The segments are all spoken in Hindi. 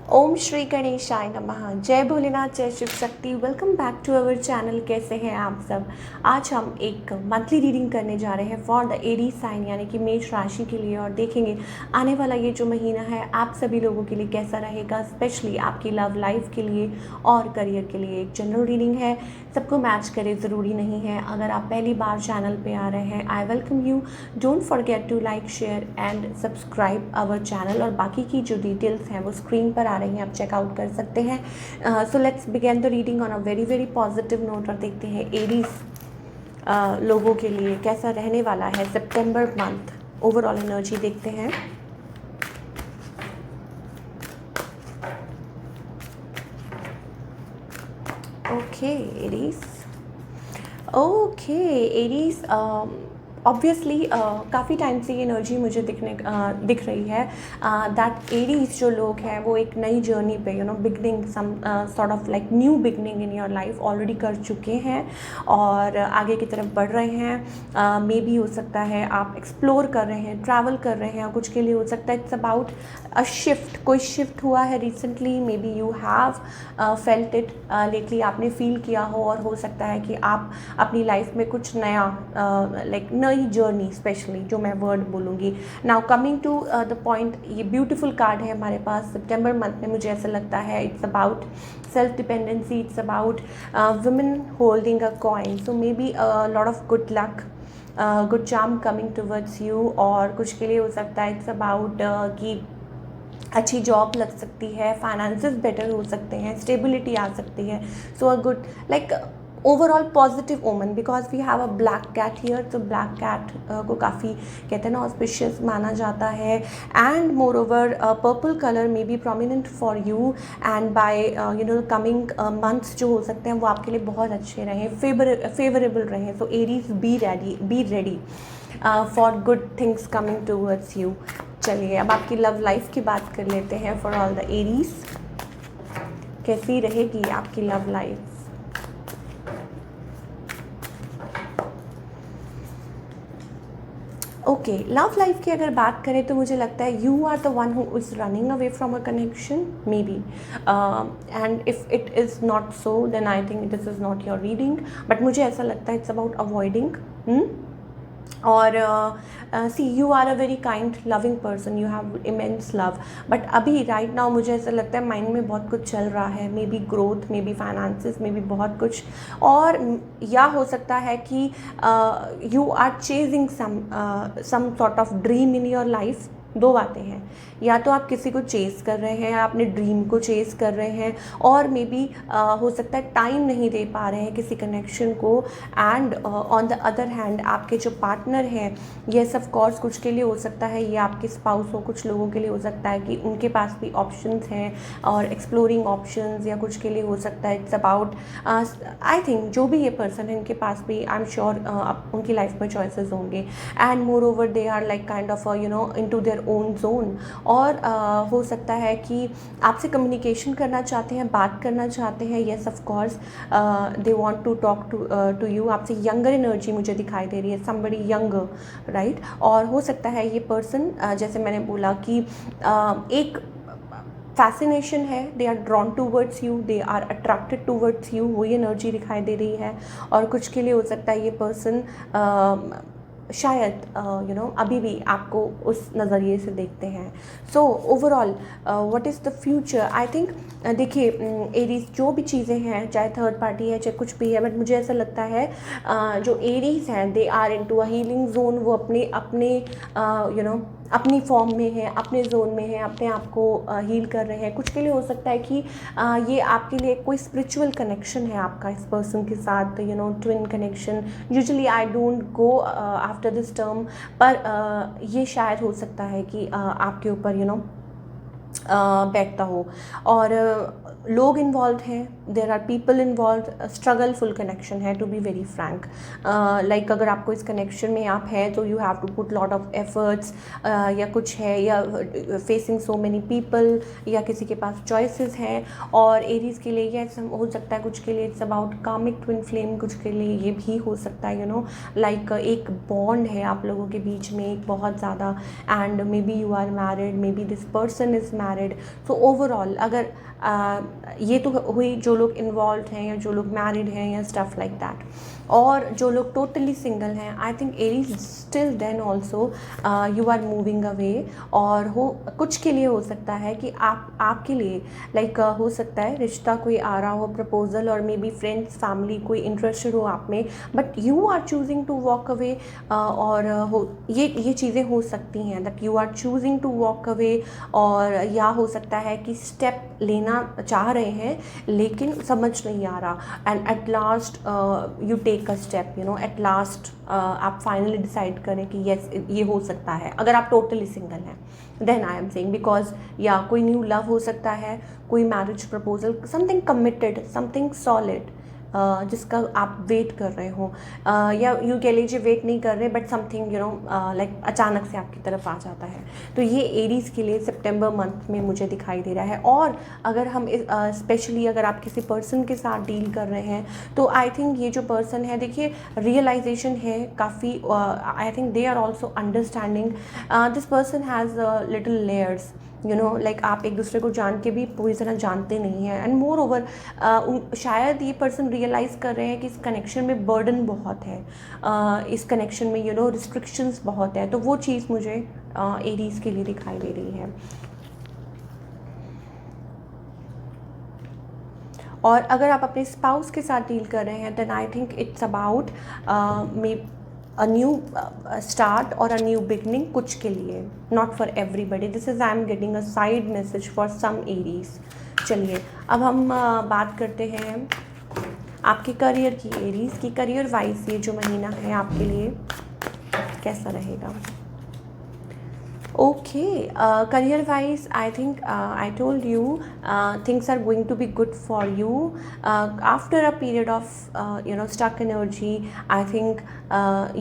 ओम श्री गणेशाय नमः। जय भोलेनाथ, जय Shiv Shakti. Welcome back to our channel. कैसे हैं आप सब। आज हम एक मंथली रीडिंग करने जा रहे हैं फॉर द एरीज साइन यानी कि मेष राशि के लिए, और देखेंगे आने वाला ये जो महीना है आप सभी लोगों के लिए कैसा रहेगा, स्पेशली आपकी लव लाइफ के लिए और करियर के लिए। एक जनरल रीडिंग है, सबको मैच करे ज़रूरी नहीं है। अगर आप पहली बार चैनल पे आ रहे हैं, I welcome you. Don't forget to like, share and subscribe our channel. और बाकी की जो डिटेल्स हैं वो स्क्रीन पर आ रही हैं, आप चेकआउट कर सकते हैं। So let's begin the reading on a very very positive note और देखते हैं एरीज लोगों के लिए कैसा रहने वाला है सितंबर मंथ। ओवरऑल एनर्जी देखते हैं। Okay Aries, okay Aries, obviously काफ़ी टाइम से ये एनर्जी मुझे दिख रही है दैट एरीज जो लोग हैं वो एक नई जर्नी पे beginning, some sort of like new beginning in your life already कर चुके हैं और आगे की तरफ बढ़ रहे हैं। मे बी हो सकता है आप एक्सप्लोर कर रहे हैं, ट्रैवल कर रहे हैं, और कुछ के लिए हो सकता है इट्स अबाउट अ शिफ्ट। कोई शिफ्ट हुआ है recently, may be you have felt it lately, आपने फील किया हो, और हो सकता है कि आप अपनी लाइफ में कुछ नया लाइक नई जर्नी, स्पेशली जो मैं वर्ड बोलूँगी। Now coming to the point, ये ब्यूटीफुल कार्ड है हमारे पास सितंबर मंथ में। मुझे ऐसा लगता है it's about self dependency, it's about women holding a coin, so may be lot of good luck, good charm coming towards you. और कुछ के लिए हो सकता है इट्स अबाउट कि अच्छी जॉब लग सकती है, फाइनेंसेस बेटर हो सकते हैं, स्टेबिलिटी आ सकती है। So a good like overall positive omen, because we have a black cat here. तो ब्लैक कैट को काफ़ी कहते हैं ना ऑस्पिशियस माना जाता है। And moreover purple colour may be prominent for you, and by coming months जो हो सकते हैं वो आपके लिए बहुत अच्छे रहें, फेवरेबल रहें। सो Aries be ready for good things coming towards you. चलिए अब आपकी लव लाइफ की बात कर लेते हैं फॉर ऑल द एरीज। कैसी रहेगी आपकी love life. Okay, love life की अगर बात करें तो मुझे लगता है you are the one who is running away from a connection maybe, and if it is not so then I think this is not your reading. But मुझे ऐसा लगता है इट्स अबाउट अवॉइडिंग। और see you are a very kind loving person, you have immense love, but अभी राइट नाउ मुझे ऐसा लगता है माइंड में बहुत कुछ चल रहा है, maybe growth, maybe finances, maybe बहुत कुछ। और या हो सकता है कि you are chasing some sort of dream in your life. दो बातें हैं, या तो आप किसी को चेस कर रहे हैं, या अपने ड्रीम को चेस कर रहे हैं, और मे बी हो सकता है टाइम नहीं दे पा रहे हैं किसी कनेक्शन को। And on the other hand आपके जो पार्टनर हैं, येस ऑफ कोर्स कुछ के लिए हो सकता है ये आपके स्पाउस हो, कुछ लोगों के लिए हो सकता है कि उनके पास भी ऑप्शंस हैं और एक्सप्लोरिंग ऑप्शंस, या कुछ के लिए हो सकता है इट्स अबाउट आई थिंक जो भी ये पर्सन है इनके पास भी आई एम श्योर उनकी लाइफ में चॉइसेस होंगे। And moreover they are like kind of into their own zone. और हो सकता है कि आपसे कम्युनिकेशन करना चाहते हैं, बात करना चाहते हैं, yes of course they want to talk to you. आपसे यंगर एनर्जी मुझे दिखाई दे रही है, समबडी यंगर, राइट। और हो सकता है ये पर्सन जैसे मैंने बोला कि एक फैसिनेशन है, they are drawn towards you, they are attracted towards you, वही एनर्जी दिखाई दे रही है। और कुछ के लिए हो सकता है ये पर्सन शायद अभी भी आपको उस नज़रिए से देखते हैं। So overall what is the future, I think देखिए एरीज जो भी चीज़ें हैं, चाहे थर्ड पार्टी है चाहे कुछ भी है, बट मुझे ऐसा लगता है जो एरीज हैं they are into a healing zone. वो अपने अपने अपनी फॉर्म में है, अपने जोन में है, अपने आप को हील कर रहे हैं। कुछ के लिए हो सकता है कि ये आपके लिए कोई स्पिरिचुअल कनेक्शन है आपका इस पर्सन के साथ, twin connection. Usually I don't go after this term, पर ये शायद हो सकता है कि आपके ऊपर बैठता हो। और लोग इन्वॉल्व हैं, there are people involve, struggleful connection है to be very frank. Like अगर आपको इस कनेक्शन में आप हैं तो you have to put lot of efforts, या कुछ है, या फेसिंग सो मेनी पीपल, या किसी के पास चॉइसेस हैं। और एरीज के लिए ये हो सकता है, कुछ के लिए it's about karmic twin flame, कुछ के लिए ये भी हो सकता है, यू नो, लाइक एक बॉन्ड है आप लोगों के बीच में एक बहुत ज़्यादा, and maybe you are married, maybe this person is married. So overall अगर ये तो हुई जो लोग इन्वॉल्व हैं या जो लोग मैरिड हैं या स्टफ लाइक दैट। और जो लोग टोटली सिंगल हैं, I think Aries still then also you are moving away. और हो कुछ के लिए हो सकता है कि आपके लिए लाइक हो सकता है रिश्ता कोई आ रहा हो, प्रपोजल, और मे बी फ्रेंड्स फैमिली कोई इंटरेस्टेड हो आप में, but you are choosing to walk away. और हो ये चीज़ें हो सकती हैं that you are choosing to walk away. और या हो सकता है कि स्टेप लेना चाह रहे हैं लेकिन समझ नहीं आ रहा, and at last you take a step, you know, at last आप फाइनली डिसाइड करें कि येस ये हो सकता है अगर आप टोटली सिंगल हैं। Then I am saying because या कोई न्यू लव हो सकता है, कोई marriage proposal, something committed, something solid जिसका आप वेट कर रहे हो, या यूँ कह लीजिए वेट नहीं कर रहे but something you know like अचानक से आपकी तरफ आ जाता है। तो ये एरीज़ के लिए सितंबर मंथ में मुझे दिखाई दे रहा है। और अगर हम स्पेशली अगर आप किसी पर्सन के साथ डील कर रहे हैं तो आई थिंक ये जो पर्सन है, देखिए रियलाइजेशन है काफ़ी, I think they are also understanding, this person has little layers, you know, like आप एक दूसरे को जान के भी पूरी तरह जानते नहीं हैं। एंड मोर ओवर शायद ये पर्सन रियलाइज़ कर रहे हैं कि इस कनेक्शन में बर्डन बहुत है, इस कनेक्शन में यू नो रिस्ट्रिक्शंस बहुत है। तो वो चीज़ मुझे एरीज़ के लिए दिखाई दे रही है। और अगर आप अपने स्पाउस के साथ डील कर रहे हैं then I think it's about may a new start or a new beginning, कुछ के लिए, not for everybody. This is I am getting a side message for some Aries. चलिए अब हम बात करते हैं आपके करियर की, एरीज की करियर वाइज ये जो महीना है आपके लिए कैसा रहेगा। Okay, career-wise, I think I told you things are going to be good for you. After a period of stuck energy, I think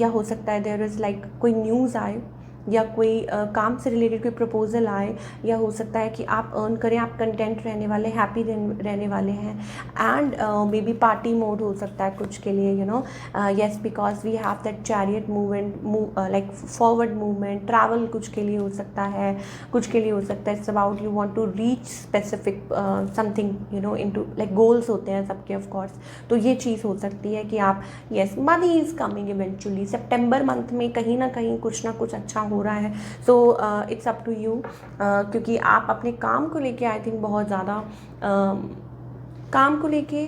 या हो सकता है there is like कोई news आए या कोई काम से रिलेटेड कोई प्रपोजल आए, या हो सकता है कि आप अर्न करें, आप कंटेंट रहने वाले, हैप्पी रहने वाले हैं। And maybe party mode हो सकता है कुछ के लिए, you know, yes, because we have that chariot movement, like forward movement, travel कुछ के लिए हो सकता है, कुछ के लिए हो सकता है it's about you want to reach specific something, you know, into like goals होते हैं सबके ऑफ कोर्स। तो ये चीज़ हो सकती है कि आप, yes, money is coming eventually September month में कहीं ना कहीं कुछ ना कुछ अच्छा हो रहा है। So it's up to you, क्योंकि आप अपने काम को लेके आई थिंक बहुत ज़्यादा काम को लेके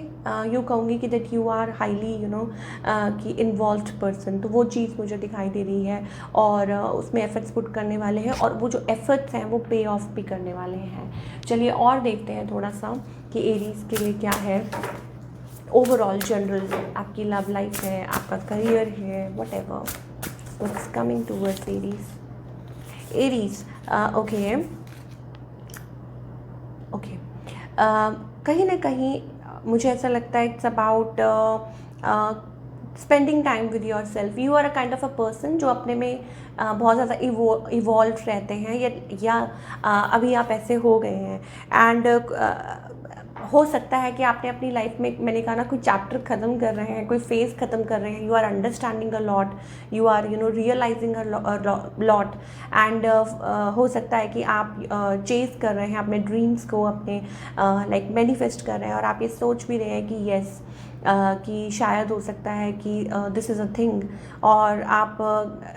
यूँ कहूँगी कि that you are highly you know कि इन्वॉल्व्ड पर्सन। तो वो चीज़ मुझे दिखाई दे रही है और उसमें एफर्ट्स पुट करने वाले हैं और वो जो एफर्ट्स हैं वो पे ऑफ भी करने वाले हैं। चलिए और देखते हैं थोड़ा सा कि एरीज़ के लिए क्या है ओवरऑल जनरल, आपकी लव लाइफ है, आपका करियर है, whatever what's coming towards Aries. Okay okay, कहीं ना कहीं मुझे ऐसा लगता है it's about spending time with yourself. You are a kind of a person जो अपने में बहुत ज़्यादा इवॉल्व रहते हैं, या अभी आप ऐसे हो गए हैं। एंड हो सकता है कि आपने अपनी लाइफ में, मैंने कहा ना, कोई चैप्टर ख़त्म कर रहे हैं, कोई फेज़ ख़त्म कर रहे हैं। You are understanding a lot, you are you know realizing a lot. And हो सकता है कि आप चेज़ कर रहे हैं अपने ड्रीम्स को, अपने लाइक मैनिफेस्ट कर रहे हैं और आप ये सोच भी रहे हैं कि येस कि शायद हो सकता है कि दिस इज़ अ थिंग, और आप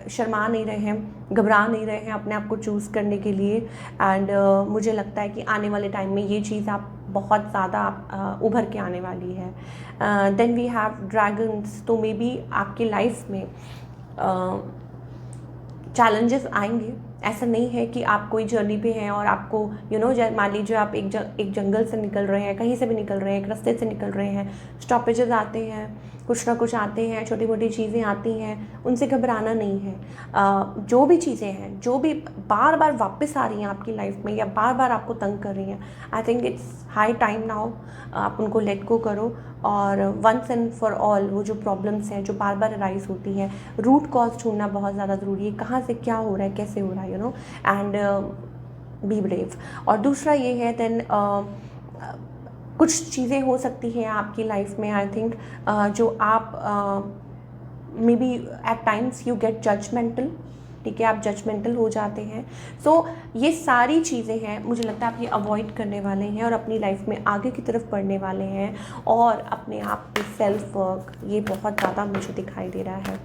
शर्मा नहीं रहे हैं, घबरा नहीं रहे हैं अपने आप को चूज़ करने के लिए। एंड मुझे लगता है कि आने वाले टाइम में ये चीज़ आप बहुत ज़्यादा उभर के आने वाली है। Then we have dragons. तो मे बी आपकी लाइफ में चैलेंजेस आएंगे, ऐसा नहीं है कि आप कोई जर्नी पे हैं और आपको मान लीजिए आप एक जंगल से निकल रहे हैं, कहीं से भी निकल रहे हैं, एक रास्ते से निकल रहे हैं, स्टॉपेजेस आते हैं, कुछ ना कुछ आते हैं, छोटी मोटी चीज़ें आती हैं, उनसे घबराना नहीं है। जो भी चीज़ें हैं, जो भी बार बार वापस आ रही हैं आपकी लाइफ में या बार बार आपको तंग कर रही हैं, I think it's high time now आप उनको लेट गो करो और वंस एंड फॉर ऑल वो जो प्रॉब्लम्स हैं जो बार बार अराइज होती हैं, रूट कॉज ढूंढना बहुत ज़्यादा ज़रूरी है, कहाँ से क्या हो रहा है, कैसे हो रहा है, एंड बी ब्रेव। और दूसरा ये है देन कुछ चीज़ें हो सकती हैं आपकी लाइफ में, आई थिंक जो आप maybe at times you get judgmental, ठीक है, आप जजमेंटल हो जाते हैं। सो ये सारी चीज़ें हैं, मुझे लगता है आप ये अवॉइड करने वाले हैं और अपनी लाइफ में आगे की तरफ बढ़ने वाले हैं और अपने आप पे सेल्फ वर्क, ये बहुत ज़्यादा मुझे दिखाई दे रहा है।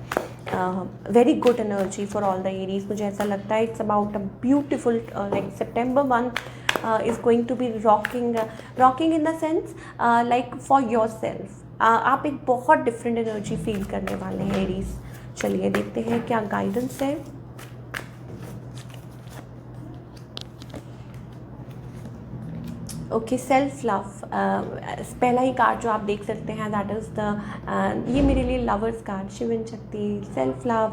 Very good energy for all the Aries, मुझे ऐसा लगता है it's about a beautiful like September month is going to be rocking in the sense like for yourself, आप एक बहुत डिफरेंट एनर्जी फील करने वाले हैं एरीज। चलिए देखते हैं क्या गाइडेंस है। ओके, सेल्फ लव, पहला ही कार्ड जो आप देख सकते हैं दैट इज़ द ये मेरे लिए लवर्स कार्ड, शिवन शक्ति, self love,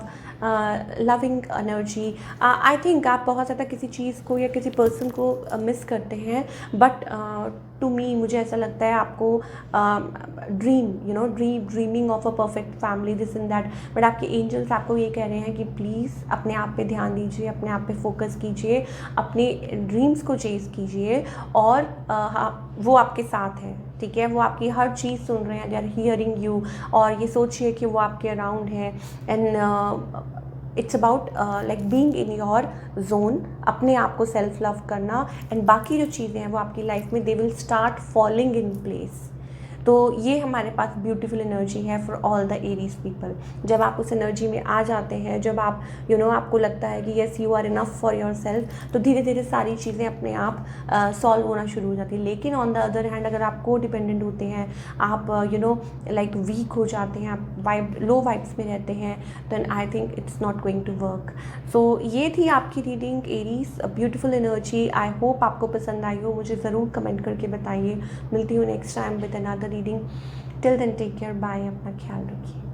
loving energy. I think आप बहुत ज़्यादा किसी चीज़ को या किसी पर्सन को मिस करते हैं, बट टू मी मुझे ऐसा लगता है आपको dreaming of a perfect family this in that, but आपके एंजल्स आपको ये कह रहे हैं कि प्लीज़ अपने आप पे ध्यान दीजिए, अपने आप पे फोकस कीजिए, अपने ड्रीम्स को चेज़ कीजिए और वो आपके साथ हैं, ठीक है, वो आपकी हर चीज़ सुन रहे हैं, दे आर हियरिंग यू, और ये सोचिए कि वो आपके अराउंड है and it's about like being in your zone, अपने आप को सेल्फ लव करना एंड बाकी जो चीज़ें हैं वो आपकी लाइफ में they will start falling in place. तो ये हमारे पास ब्यूटीफुल एनर्जी है for all the Aries people. जब आप उस एनर्जी में आ जाते हैं, जब आप आपको लगता है कि yes you are enough for yourself, तो धीरे धीरे सारी चीज़ें अपने आप सॉल्व होना शुरू हो जाती है। लेकिन ऑन द अदर हैंड अगर आप को डिपेंडेंट होते हैं, आप लाइक वीक हो जाते हैं, आप लो वाइब्स में रहते हैं, then I think it's not going to work. So ये थी आपकी reading Aries, beautiful energy. I hope आपको पसंद आई हो, मुझे ज़रूर कमेंट करके बताइए। मिलती हूँ next time with another reading. Till then take care, bye, अपना ख्याल रखिए।